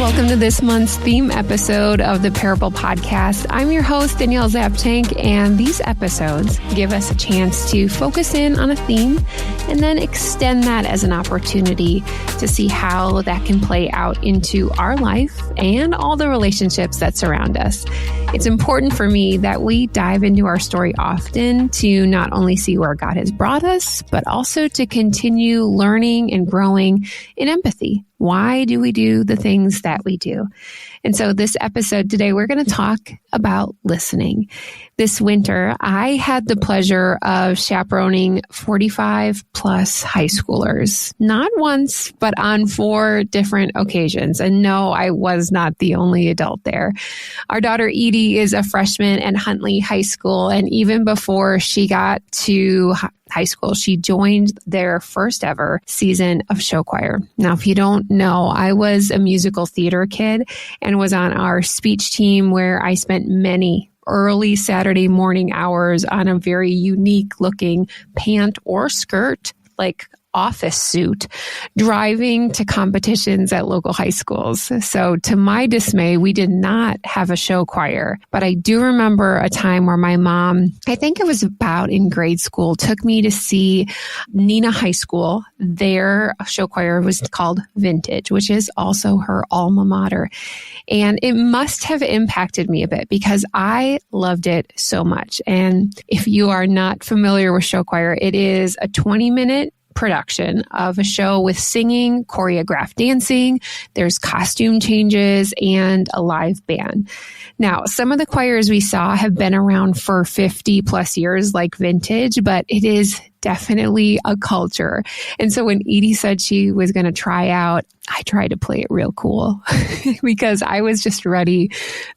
Welcome to this month's theme episode of the Parable Podcast. I'm your host, Danielle Zapchenk, and these episodes give us a chance to focus in on a theme and then extend that as an opportunity to see how that can play out into our life and all the relationships that surround us. It's important for me that we dive into our story often to not only see where God has brought us, but also to continue learning and growing in empathy. Why do we do the things that we do? And so this episode today, we're going to talk about listening. This winter, I had the pleasure of chaperoning 45 plus high schoolers, not once, but on 4 different occasions. And no, I was not the only adult there. Our daughter Edie is a freshman at Huntley High School. And even before she got to high school, she joined their first ever season of show choir. Now, if you don't know, I was a musical theater kid and was on our speech team where I spent many early Saturday morning hours on a very unique looking pant or skirt, like office suit, driving to competitions at local high schools. So to my dismay, we did not have a show choir, but I do remember a time where my mom, I think it was about in grade school, took me to see Neenah High School. Their show choir was called Vintage, which is also her alma mater. And it must have impacted me a bit because I loved it so much. And if you are not familiar with show choir, it is a 20-minute production of a show with singing, choreographed dancing, there's costume changes, and a live band. Now, some of the choirs we saw have been around for 50 plus years, like Vintage, but it is definitely a culture. And so when Edie said she was going to try out, I tried to play it real cool because I was just ready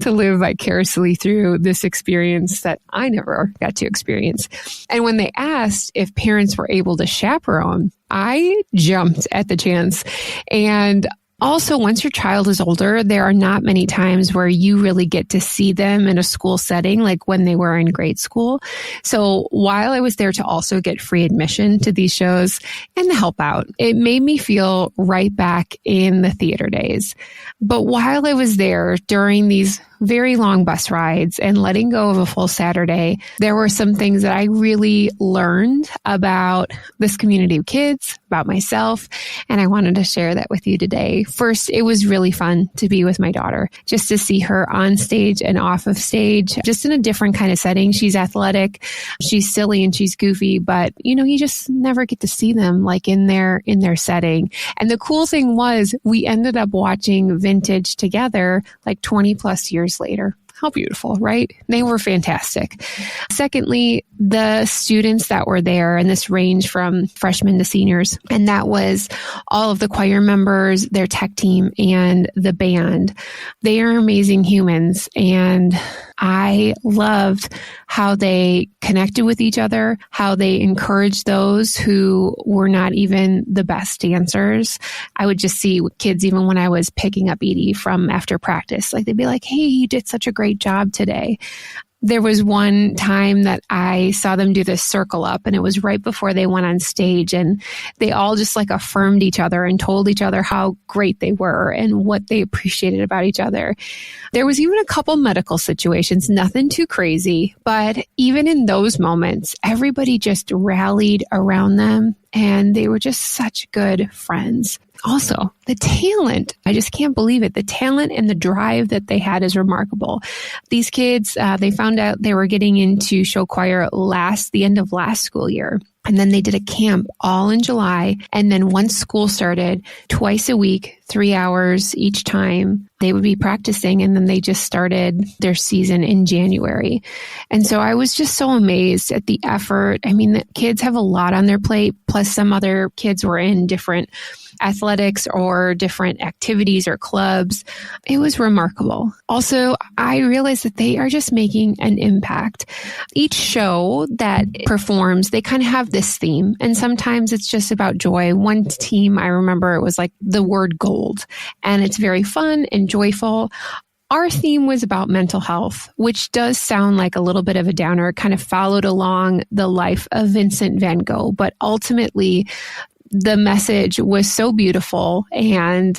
to live vicariously through this experience that I never got to experience. And when they asked if parents were able to chaperone, I jumped at the chance. And also, once your child is older, there are not many times where you really get to see them in a school setting like when they were in grade school. So while I was there to also get free admission to these shows and to help out, it made me feel right back in the theater days. But while I was there during these very long bus rides and letting go of a full Saturday, there were some things that I really learned about this community of kids, about myself, and I wanted to share that with you today. First, it was really fun to be with my daughter, just to see her on stage and off of stage, just in a different kind of setting. She's athletic, she's silly, and she's goofy, but you just never get to see them like in their setting. And the cool thing was we ended up watching Vintage together like 20 plus years later. How beautiful, right? They were fantastic. Secondly, the students that were there, and this ranged from freshmen to seniors, and that was all of the choir members, their tech team, and the band. They are amazing humans, and I loved how they connected with each other, how they encouraged those who were not even the best dancers. I would just see kids, even when I was picking up Edie from after practice, like they'd be like, "Hey, you did such a great job today." There was one time that I saw them do this circle up, and it was right before they went on stage, and they all just like affirmed each other and told each other how great they were and what they appreciated about each other. There was even a couple medical situations, nothing too crazy, but even in those moments, everybody just rallied around them, and they were just such good friends. Also, the talent, I just can't believe it. The talent and the drive that they had is remarkable. These kids, they found out they were getting into show choir the end of last school year. And then they did a camp all in July. And then once school started, twice a week, 3 hours each time, they would be practicing. And then they just started their season in January. And so I was just so amazed at the effort. I mean, the kids have a lot on their plate, plus some other kids were in different athletics or different activities or clubs. It was remarkable. Also, I realized that they are just making an impact. Each show that performs, they kind of have this theme, and sometimes it's just about joy. One team, I remember, it was like the word gold, and it's very fun and joyful. Our theme was about mental health, which does sound like a little bit of a downer. It kind of followed along the life of Vincent van Gogh, but ultimately the message was so beautiful and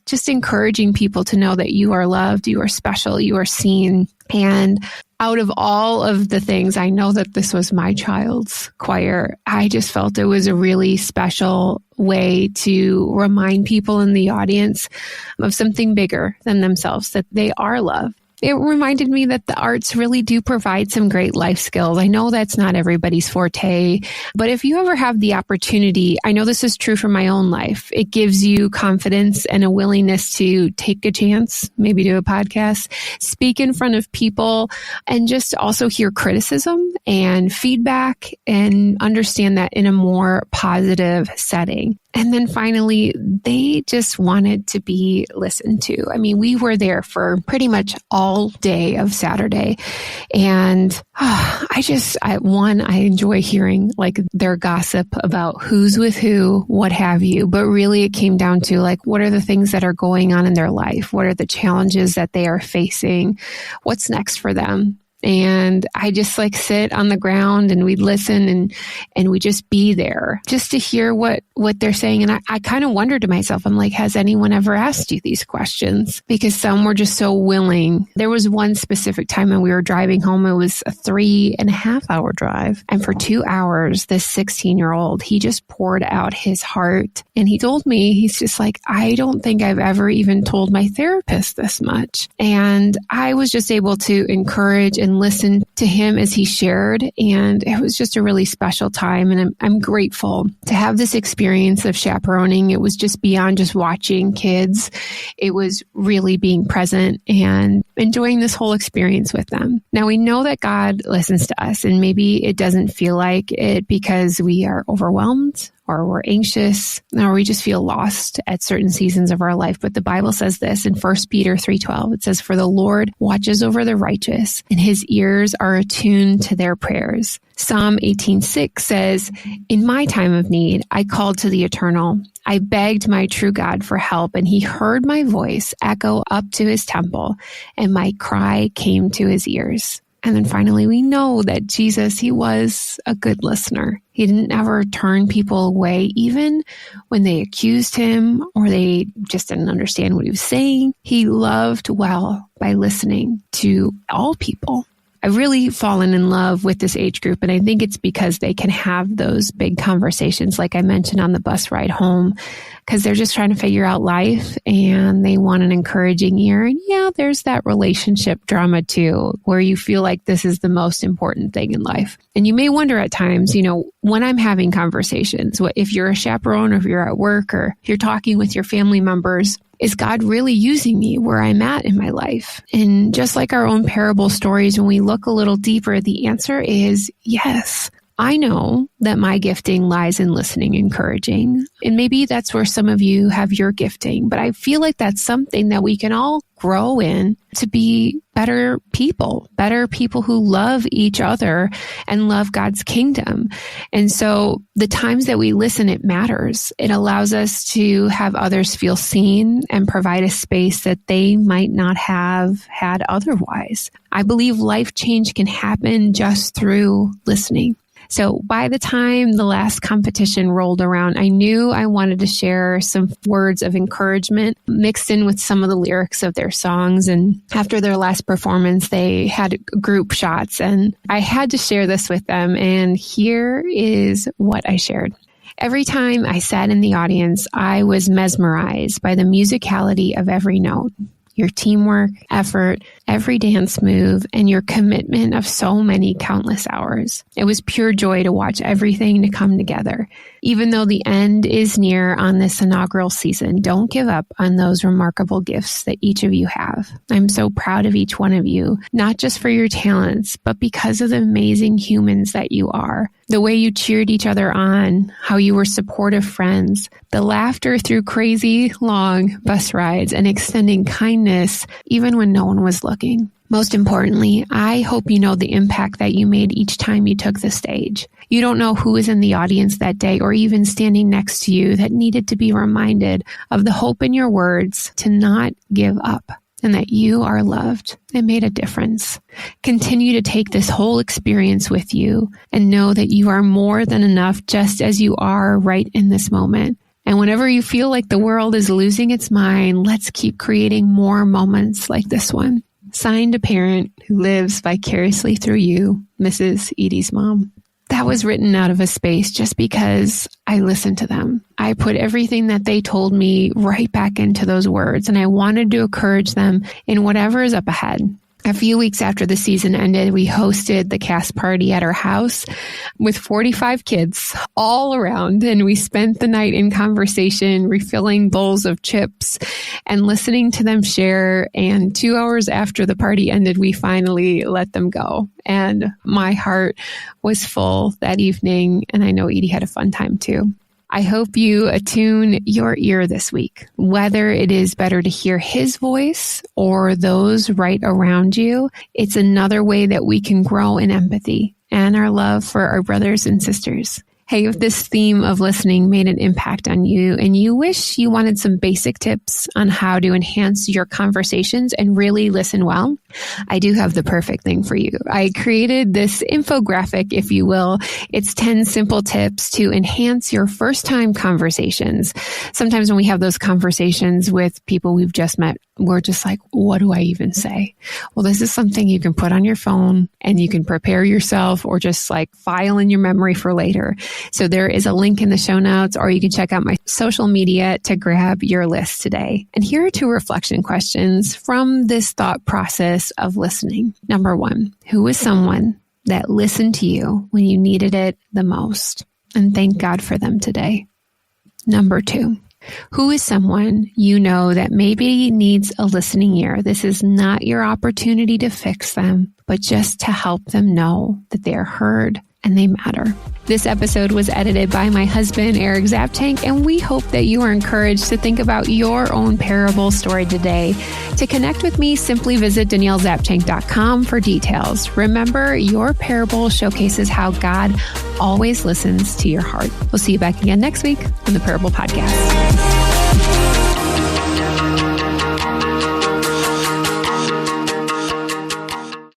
just encouraging people to know that you are loved, you are special, you are seen. And out of all of the things, I know that this was my child's choir. I just felt it was a really special way to remind people in the audience of something bigger than themselves, that they are loved. It reminded me that the arts really do provide some great life skills. I know that's not everybody's forte, but if you ever have the opportunity, I know this is true for my own life. It gives you confidence and a willingness to take a chance, maybe do a podcast, speak in front of people, and just also hear criticism and feedback and understand that in a more positive setting. And then finally, they just wanted to be listened to. I mean, we were there for pretty much all day of Saturday. And I enjoy hearing like their gossip about who's with who, what have you. But really, it came down to like, what are the things that are going on in their life? What are the challenges that they are facing? What's next for them? And I just like sit on the ground and we'd listen and we just be there just to hear what they're saying. And I kind of wondered to myself, I'm like, has anyone ever asked you these questions? Because some were just so willing. There was one specific time when we were driving home. It was a 3.5 hour drive. And for 2 hours, this 16-year-old, he just poured out his heart. And he told me, he's just like, I don't think I've ever even told my therapist this much. And I was just able to encourage and listen to him as he shared. And it was just a really special time. And I'm grateful to have this experience of chaperoning. It was just beyond just watching kids. It was really being present and enjoying this whole experience with them. Now we know that God listens to us, and maybe it doesn't feel like it because we are overwhelmed or we're anxious, or we just feel lost at certain seasons of our life. But the Bible says this in 1 Peter 3:12. It says, "For the Lord watches over the righteous, and his ears are attuned to their prayers." Psalm 18:6 says, "In my time of need, I called to the Eternal. I begged my true God for help, and he heard my voice echo up to his temple, and my cry came to his ears." And then finally, we know that Jesus, he was a good listener. He didn't ever turn people away, even when they accused him or they just didn't understand what he was saying. He loved well by listening to all people. I've really fallen in love with this age group, and I think it's because they can have those big conversations, like I mentioned on the bus ride home, because they're just trying to figure out life and they want an encouraging ear. And yeah, there's that relationship drama too, where you feel like this is the most important thing in life. And you may wonder at times, when I'm having conversations, if you're a chaperone or if you're at work or if you're talking with your family members, is God really using me where I'm at in my life? And just like our own parable stories, when we look a little deeper, the answer is yes. I know that my gifting lies in listening, encouraging. And maybe that's where some of you have your gifting, but I feel like that's something that we can all grow in to be better people who love each other and love God's kingdom. And so the times that we listen, it matters. It allows us to have others feel seen and provide a space that they might not have had otherwise. I believe life change can happen just through listening. So by the time the last competition rolled around, I knew I wanted to share some words of encouragement mixed in with some of the lyrics of their songs. And after their last performance, they had group shots, and I had to share this with them. And here is what I shared. Every time I sat in the audience, I was mesmerized by the musicality of every note. Your teamwork, effort, every dance move, and your commitment of so many countless hours. It was pure joy to watch everything to come together. Even though the end is near on this inaugural season, don't give up on those remarkable gifts that each of you have. I'm so proud of each one of you, not just for your talents, but because of the amazing humans that you are. The way you cheered each other on, how you were supportive friends, the laughter through crazy long bus rides, and extending kindness even when no one was looking. Most importantly, I hope you know the impact that you made each time you took the stage. You don't know who was in the audience that day or even standing next to you that needed to be reminded of the hope in your words to not give up. and that you are loved and made a difference. Continue to take this whole experience with you and know that you are more than enough just as you are right in this moment. And whenever you feel like the world is losing its mind, let's keep creating more moments like this one. Signed, a parent who lives vicariously through you, Mrs. Edie's mom. That was written out of a space just because I listened to them. I put everything that they told me right back into those words, and I wanted to encourage them in whatever is up ahead. A few weeks after the season ended, we hosted the cast party at our house with 45 kids all around, and we spent the night in conversation, refilling bowls of chips and listening to them share. And 2 hours after the party ended, we finally let them go. And my heart was full that evening, and I know Edie had a fun time too. I hope you attune your ear this week, whether it is better to hear his voice or those right around you. It's another way that we can grow in empathy and our love for our brothers and sisters. Hey, if this theme of listening made an impact on you and you wish you wanted some basic tips on how to enhance your conversations and really listen well, I do have the perfect thing for you. I created this infographic, if you will. It's 10 simple tips to enhance your first-time conversations. Sometimes when we have those conversations with people we've just met, we're just like, what do I even say? Well, this is something you can put on your phone and you can prepare yourself or just like file in your memory for later. So there is a link in the show notes, or you can check out my social media to grab your list today. And here are 2 reflection questions from this thought process of listening. Number 1, who is someone that listened to you when you needed it the most? And thank God for them today. Number 2, who is someone you know that maybe needs a listening ear? This is not your opportunity to fix them, but just to help them know that they are heard and they matter. This episode was edited by my husband, Eric Zapchenk, and we hope that you are encouraged to think about your own parable story today. To connect with me, simply visit DanielleZapchenk.com for details. Remember, your parable showcases how God always listens to your heart. We'll see you back again next week on the Parable Podcast.